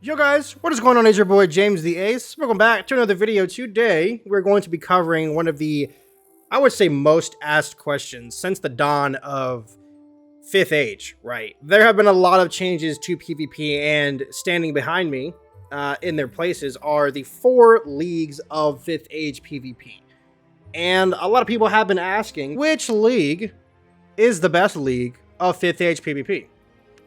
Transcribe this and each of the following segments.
Yo guys, what is going on? It's your boy JamesTheAce. Welcome back to another video. Today, we're going to be covering one of the, I would say, most asked questions since the dawn of 5th Age, right? There have been a lot of changes to PvP, and standing behind me in their places are the 4 leagues of 5th Age PvP. And a lot of people have been asking, which league is the best league of 5th Age PvP?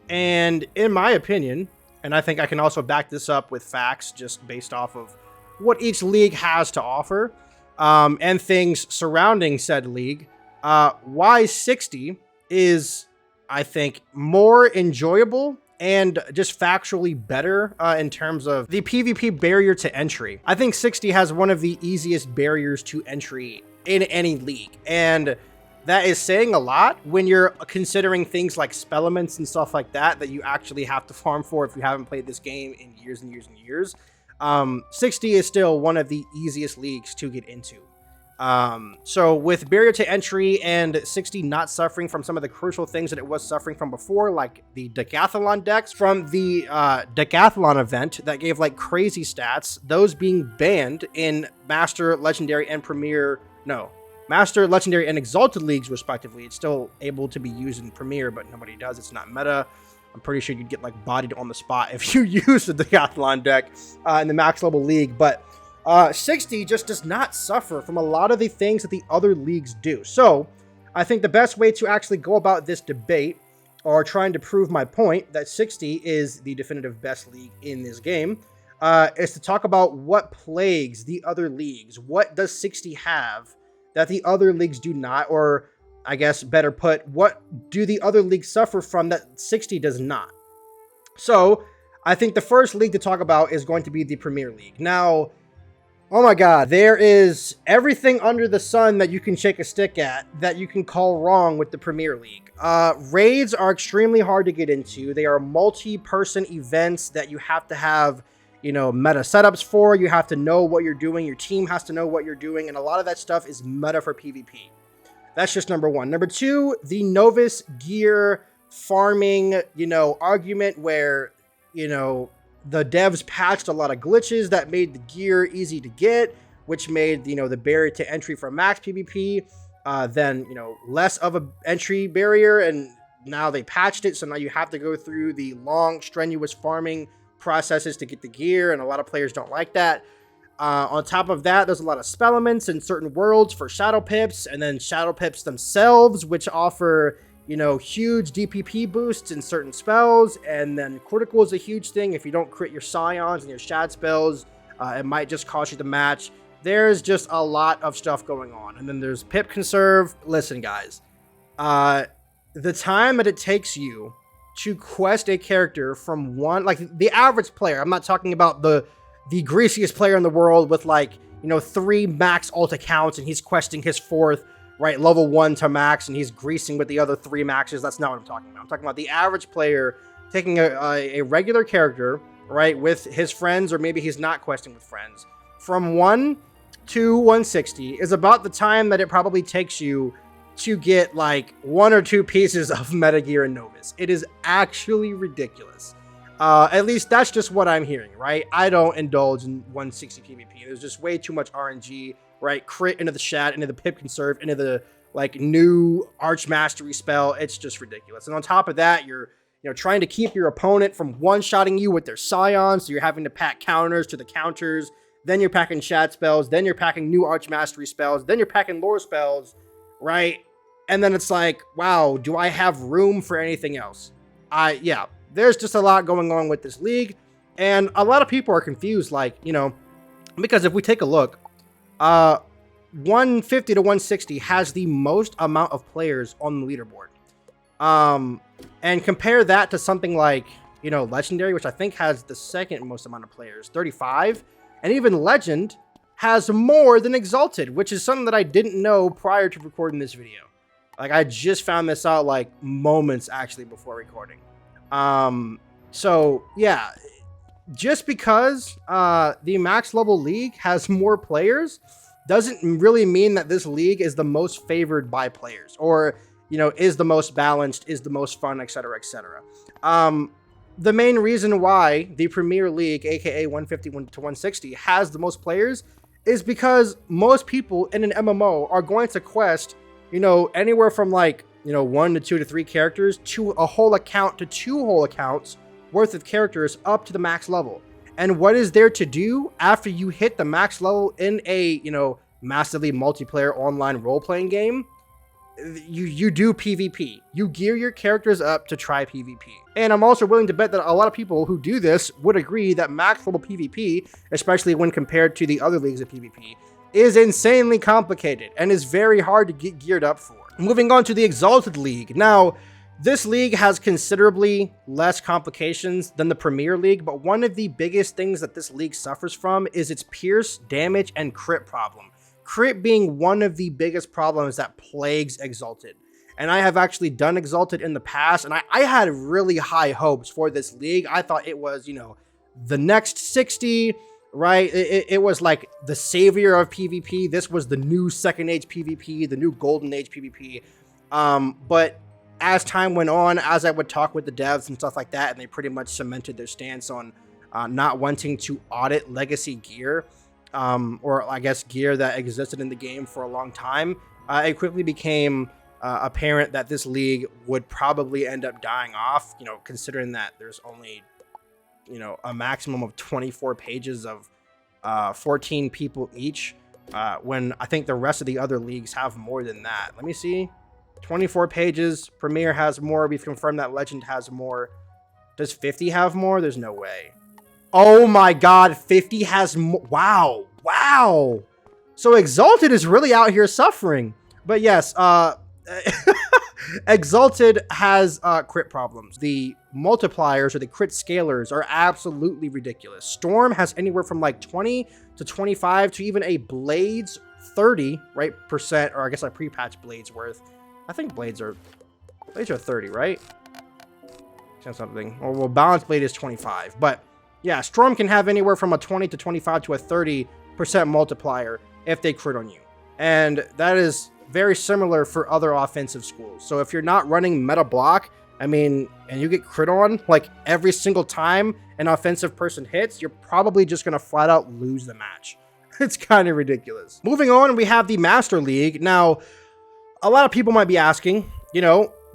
And in my opinion, and I think I can also back this up with facts just based off of what each league has to offer and things surrounding said league, Y60 is, I think, more enjoyable and just factually better in terms of the PvP barrier to entry. I think 60 has one of the easiest barriers to entry in any league, and that is saying a lot when you're considering things like spell elements and stuff like that that you actually have to farm for if you haven't played this game in years and years and years. 60 is still one of the easiest leagues to get into. So with barrier to entry and 60 not suffering from some of the crucial things that it was suffering from before, like the decathlon decks from the decathlon event that gave like crazy stats, those being banned in Master, Legendary, and Premier, Master, Legendary, and Exalted Leagues, respectively. It's still able to be used in Premier, but nobody does. It's not meta. I'm pretty sure you'd get like bodied on the spot if you use the Decathlon deck in the max level league. But 60 just does not suffer from a lot of the things that the other leagues do. So I think the best way to actually go about this debate, or trying to prove my point that 60 is the definitive best league in this game, is to talk about what plagues the other leagues. What does 60 have that the other leagues do not? Or I guess better put, what do the other leagues suffer from that 60 does not? So I think the first league to talk about is going to be the Premier League. Now, oh my god, there is everything under the sun that you can shake a stick at that you can call wrong with the Premier League. Raids are extremely hard to get into. They are multi-person events that you have to have, meta setups for. You have to know what you're doing. Your team has to know what you're doing. And a lot of that stuff is meta for PvP. That's just number one. Number two, the novice gear farming, argument where, the devs patched a lot of glitches that made the gear easy to get, which made, the barrier to entry for max PvP, then, less of a entry barrier. And now they patched it. So now you have to go through the long, strenuous farming processes to get the gear, and a lot of players don't like that. On top of that, there's a lot of spell elements in certain worlds for shadow pips, and then shadow pips themselves, which offer, huge DPP boosts in certain spells. And then critical is a huge thing. If you don't crit your scions and your shad spells, it might just cost you the match. There's just a lot of stuff going on. And then there's pip conserve. Listen, guys, the time that it takes you to quest a character from one, like the average player, I'm not talking about the greasiest player in the world with 3 max ult accounts and he's questing his 4th, right, level 1 to max, and he's greasing with the other 3 maxes. That's not what I'm talking about. I'm talking about the average player taking a regular character, right, with his friends, or maybe he's not questing with friends, from 1 to 160 is about the time that it probably takes you to get like 1 or 2 pieces of meta gear in Novus. It is actually ridiculous. At least that's just what I'm hearing, right? I don't indulge in 160 PvP. There's just way too much RNG, right? Crit into the shad, into the pip conserve, into the new arch mastery spell. It's just ridiculous. And on top of that, you're trying to keep your opponent from one-shotting you with their scions, so you're having to pack counters to the counters. Then you're packing shad spells. Then you're packing new arch mastery spells. Then you're packing lore spells, right? And then it's like, wow, do I have room for anything else? Yeah, there's just a lot going on with this league. And a lot of people are confused, because if we take a look, 150 to 160 has the most amount of players on the leaderboard. And compare that to something like, Legendary, which I think has the second most amount of players, 35. And even Legend has more than Exalted, which is something that I didn't know prior to recording this video. I just found this out moments actually before recording. So yeah, just because the max level league has more players doesn't really mean that this league is the most favored by players, or is the most balanced, is the most fun, etc., etc. the main reason why the Premier League, aka 151 to 160, has the most players is because most people in an MMO are going to quest, anywhere from like, 1 to 2 to 3 characters to a whole account to 2 whole accounts worth of characters up to the max level. And what is there to do after you hit the max level in a, massively multiplayer online role-playing game? You do PvP. You gear your characters up to try PvP. And I'm also willing to bet that a lot of people who do this would agree that max level PvP, especially when compared to the other leagues of PvP, is insanely complicated and is very hard to get geared up for. Moving on to the Exalted League. Now, this league has considerably less complications than the Premier League, but one of the biggest things that this league suffers from is its pierce, damage, and crit problem. Crit being one of the biggest problems that plagues Exalted. And I have actually done Exalted in the past, and I had really high hopes for this league. I thought it was, the next 60, right? It was like the savior of PvP. This was the new second age PvP, the new golden age PvP. But as time went on, as I would talk with the devs and stuff like that, and they pretty much cemented their stance on not wanting to audit legacy gear, or I guess gear that existed in the game for a long time, it quickly became apparent that this league would probably end up dying off, considering that there's only, a maximum of 24 pages of 14 people each, when I think the rest of the other leagues have more than that. Let me see. 24 pages. Premier has more. We've confirmed that Legend has more. Does 50 have more? There's no way. Oh my god, 50 has more. Wow. So Exalted is really out here suffering. But yes, Exalted has crit problems. The multipliers or the crit scalers are absolutely ridiculous. Storm has anywhere from like 20 to 25 to even a Blades 30, right, percent, or I guess a pre-patch Blades worth. I think Blades are 30, right? Something. Well, Balanced Blade is 25, but yeah, Storm can have anywhere from a 20 to 25 to a 30% multiplier if they crit on you. And that is very similar for other offensive schools. So if you're not running meta block, and you get crit on like every single time an offensive person hits, you're probably just going to flat out lose the match. It's kind of ridiculous. Moving on, we have the Master League. Now, a lot of people might be asking,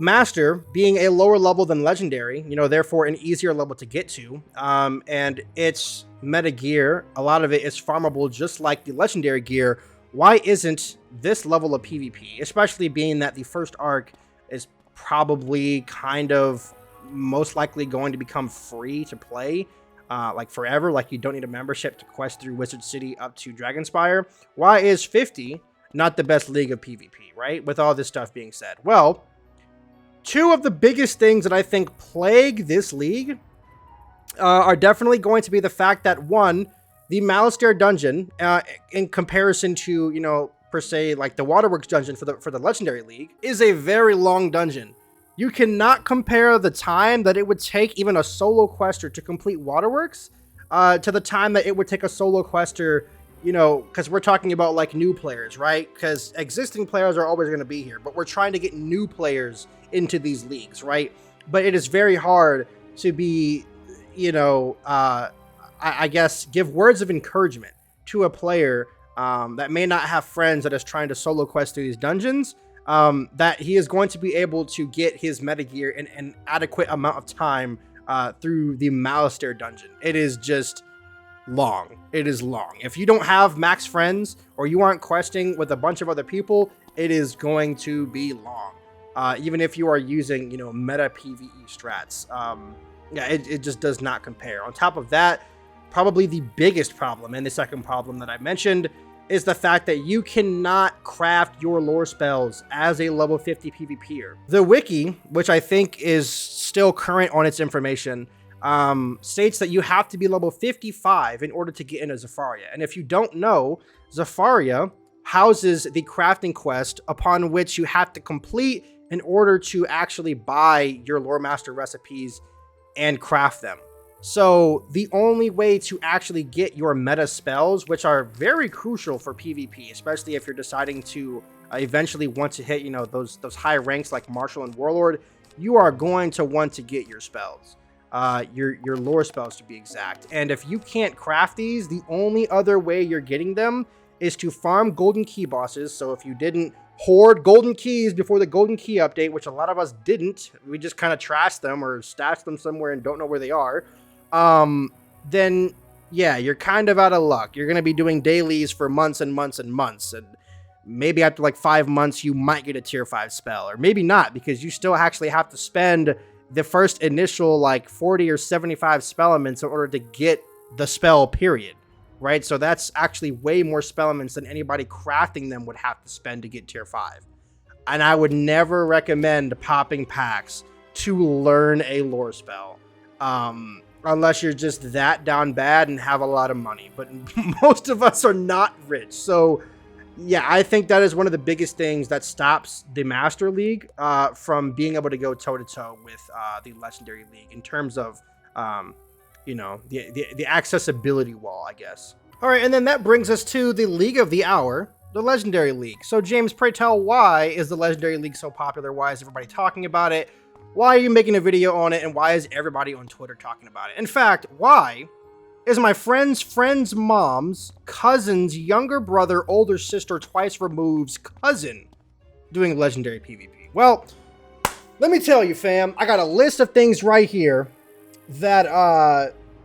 Master being a lower level than Legendary, therefore an easier level to get to, and its meta gear, a lot of it is farmable just like the Legendary gear. Why isn't this level of PvP, especially being that the first arc is probably kind of most likely going to become free to play, like forever, like you don't need a membership to quest through Wizard City up to Dragonspire? Why is 50 not the best league of PvP, right? With all this stuff being said. Well, two of the biggest things that I think plague this league are definitely going to be the fact that, one, the Malastare dungeon, in comparison to, per se, like the Waterworks dungeon for the Legendary League, is a very long dungeon. You cannot compare the time that it would take even a solo quester to complete Waterworks to the time that it would take a solo quester, because we're talking about like new players, right? Because existing players are always going to be here, but we're trying to get new players into these leagues, right? But it is very hard to be, I guess, give words of encouragement to a player that may not have friends that is trying to solo quest through these dungeons, that he is going to be able to get his meta gear in an adequate amount of time through the Malastare dungeon. It is just long. It is long. If you don't have max friends or you aren't questing with a bunch of other people, it is going to be long. Even if you are using, meta PvE strats. It just does not compare. On top of that, probably the biggest problem, and the second problem that I mentioned, is the fact that you cannot craft your lore spells as a level 50 PvPer. The wiki, which I think is still current on its information, states that you have to be level 55 in order to get into Zafaria. And if you don't know, Zafaria houses the crafting quest upon which you have to complete in order to actually buy your lore master recipes and craft them. So the only way to actually get your meta spells, which are very crucial for PvP, especially if you're deciding to eventually want to hit, those high ranks like Marshal and Warlord, you are going to want to get your spells. your lore spells to be exact. And if you can't craft these, the only other way you're getting them is to farm golden key bosses. So if you didn't hoard golden keys before the golden key update, which a lot of us didn't, we just kind of trashed them or stashed them somewhere and don't know where they are, then yeah, you're kind of out of luck. You're going to be doing dailies for months and months and months, and maybe after like 5 months you might get a tier 5 spell, or maybe not, because you still actually have to spend the first initial like 40 or 75 spell elements in order to get the spell, period. Right? So that's actually way more spell elements than anybody crafting them would have to spend to get tier 5. And I would never recommend popping packs to learn a lore spell. Unless you're just that down bad and have a lot of money. But most of us are not rich. So yeah, I think that is one of the biggest things that stops the Master League from being able to go toe-to-toe with the Legendary League in terms of, you know, the accessibility wall, I guess. All right, and then that brings us to the League of the Hour, the Legendary League. So James, pray tell, why is the Legendary League so popular? Why is everybody talking about it? Why are you making a video on it? And why is everybody on Twitter talking about it? In fact, why is my friend's mom's cousin's younger brother, older sister, twice removed's cousin doing Legendary PvP? Well, let me tell you, fam, I got a list of things right here that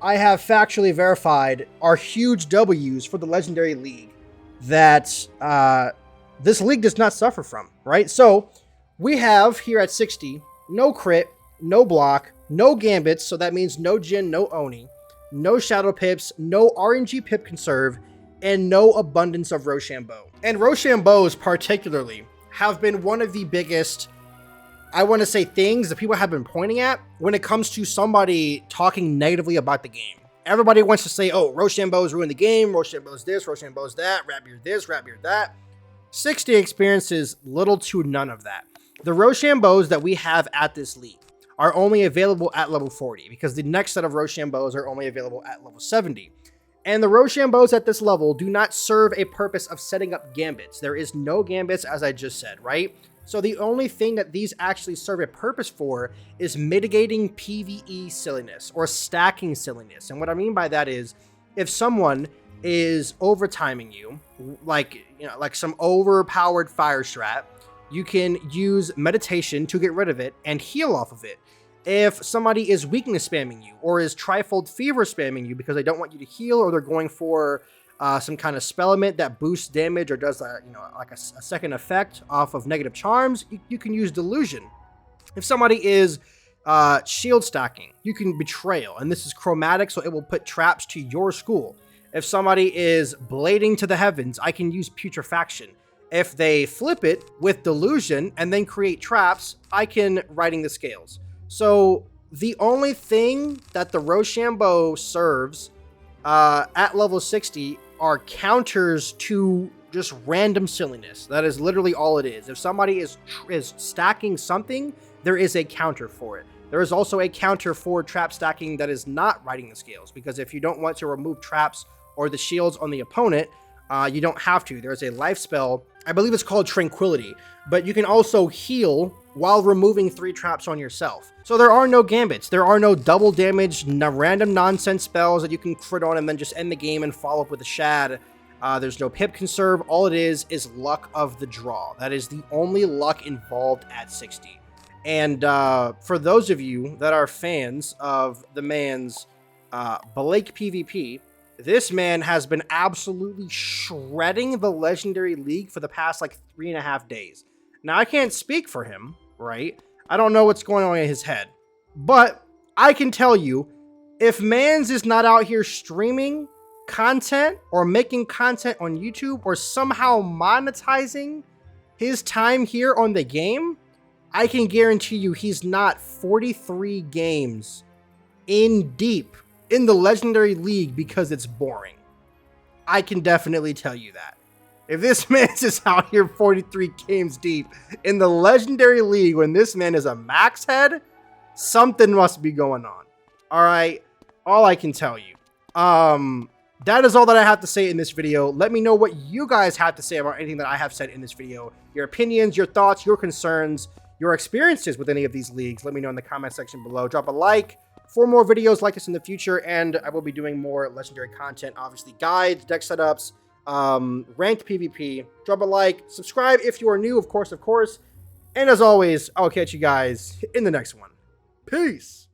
I have factually verified are huge W's for the Legendary League that this league does not suffer from, right? So we have here at 60, no crit, no block, no gambits, so that means no Jin, no Oni, no Shadow Pips, no RNG Pip Conserve, and no abundance of Rochambeau. And Rochambeaus particularly have been one of the biggest, I want to say, things that people have been pointing at when it comes to somebody talking negatively about the game. Everybody wants to say, oh, Rochambeau's ruined the game, Rochambeau's this, Rochambeau's that, Ratbeard this, Ratbeard that. 60 experiences little to none of that. The Rochambeaus that we have at this league are only available at level 40 because the next set of Rochambeaus are only available at level 70. And the Rochambeaus at this level do not serve a purpose of setting up gambits. There is no gambits, as I just said, right? So the only thing that these actually serve a purpose for is mitigating PvE silliness or stacking silliness. And what I mean by that is if someone is overtiming you, like, you know, like some overpowered fire strat, you can use meditation to get rid of it and heal off of it. If somebody is weakness spamming you or is trifold fever spamming you because they don't want you to heal, or they're going for some kind of spell element that boosts damage or does like a second effect off of negative charms, you can use delusion. If somebody is shield stacking, you can betrayal, and this is chromatic, so it will put traps to your school. If somebody is blading to the heavens, I can use putrefaction. If they flip it with delusion and then create traps, I can riding the scales. So the only thing that the Rochambeau serves at level 60 are counters to just random silliness. That is literally all it is. If somebody is stacking something, there is a counter for it. There is also a counter for trap stacking that is not riding the scales, because if you don't want to remove traps or the shields on the opponent, you don't have to. There's a life spell, I believe it's called Tranquility, but you can also heal while removing 3 traps on yourself. So there are no gambits. There are no double damage, no random nonsense spells that you can crit on and then just end the game and follow up with a shad. There's no pip conserve. All it is luck of the draw. That is the only luck involved at 60. And for those of you that are fans of the man's Blake PvP, this man has been absolutely shredding the Legendary League for the past like 3.5 days. Now, I can't speak for him, right? I don't know what's going on in his head. But I can tell you, if Mans is not out here streaming content or making content on YouTube or somehow monetizing his time here on the game, I can guarantee you he's not 43 games in deep in the Legendary League because it's boring. I can definitely tell you that. If this man is out here 43 games deep in the Legendary League when this man is a max head, something must be going on. All right, all I can tell you. That is all that I have to say in this video. Let me know what you guys have to say about anything that I have said in this video. Your opinions, your thoughts, your concerns, your experiences with any of these leagues. Let me know in the comment section below. Drop a like, for more videos like this in the future, and I will be doing more legendary content, obviously guides, deck setups, ranked PvP. Drop a like, subscribe if you are new, of course, and as always, I'll catch you guys in the next one. Peace!